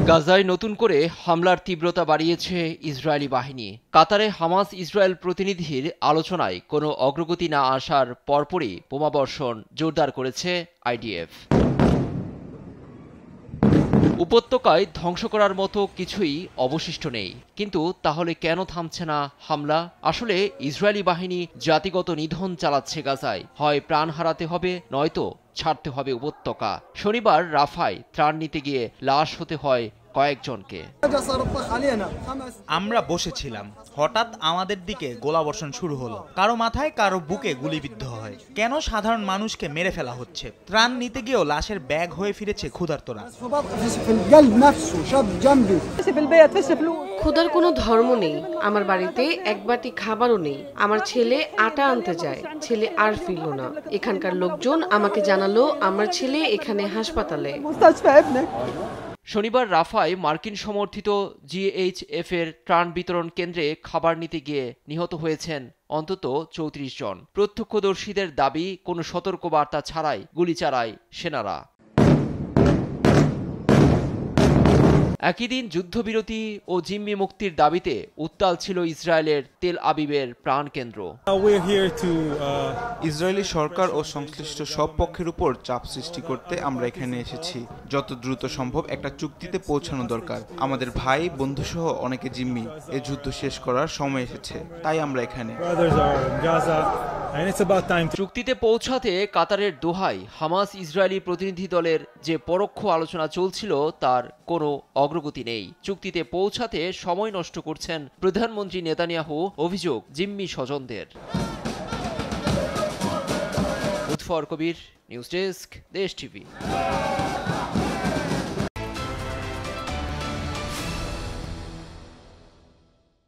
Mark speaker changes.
Speaker 1: গাজায় নতুন করে হামলার তীব্রতা বাড়িয়েছে ইসরায়েলি বাহিনী। কাতারে হামাস ইসরায়েল প্রতিনিধির আলোচনায় কোনো অগ্রগতি না আসার পরপরই বোমাবর্ষণ জোরদার করেছে আইডিএফ। উপত্যকায় ধ্বংস করার মতো কিছুই অবশিষ্ট নেই, কিন্তু তাহলে কেন থামছে না হামলা? আসলে ইসরায়েলি বাহিনী জাতিগত নিধন চালাচ্ছে গাজায়। হয় প্রাণ হারাতে হবে, নয়তো ছাড়তে হবে উপত্যকা। শনিবার রাফায় ত্রাণ নিতে গিয়ে লাশ হতে হয় কয়েকজনকে।
Speaker 2: আমরা বসেছিলাম, হঠাৎ আমাদের দিকে গোলাবর্ষণ শুরু হলো। কারো মাথায় কারো বুকে গুলিবিদ্ধ হয়। কেন সাধারণ মানুষকে মেরে ফেলা হচ্ছে? ত্রাণ নিতে গিয়েও লাশের ব্যাগ হয়ে ফিরেছে ক্ষুধার্তরা।
Speaker 3: ক্ষুধার কোনো ধর্ম নেই। আমার বাড়িতে এক বাটি খাবারও নেই। আমার ছেলে আটা আনতে যায়, ছেলে আর ফিরল না। এখানকার লোকজন আমাকে জানালো আমার ছেলে এখানে হাসপাতালে।
Speaker 1: শনিবার রাফায় মার্কিন সমর্থিত জিএইচএফ এর ত্রাণ বিতরণ কেন্দ্রে খাবার নিতে গিয়ে নিহত হয়েছেন অন্তত ৩৪ জন। প্রত্যক্ষদর্শীদের দাবি, কোনো সতর্কবার্তা ছাড়াই গুলি চালায় সেনারা। একই দিন যুদ্ধবিরতি ও জিম্মি মুক্তির দাবিতে উত্তাল ছিল ইসরায়েলের তেল আবিবের প্রাণকেন্দ্র।
Speaker 4: ইসরায়েলি সরকার ও সংশ্লিষ্ট সব পক্ষের উপর চাপ সৃষ্টি করতে আমরা এখানে এসেছি। যত দ্রুত সম্ভব একটা চুক্তিতে পৌঁছানো দরকার। আমাদের ভাই বন্ধুসহ অনেকে জিম্মি। এ যুদ্ধ শেষ করার সময় এসেছে, তাই আমরা এখানে।
Speaker 1: চুক্তিতে পৌঁছাতে কাতারের দোহায় হামাস ইসরায়েলি প্রতিনিধি দলের যে পরোক্ষ আলোচনা চলছিল তার কোনো অগ্রগতি নেই। চুক্তিতে পৌঁছাতে সময় নষ্ট করছেন প্রধানমন্ত্রী নেতানিয়াহু, অভিযোগ জিম্মি স্বজনদের। মুজফর কবির, নিউজ ডেস্ক, দেশ টিভি।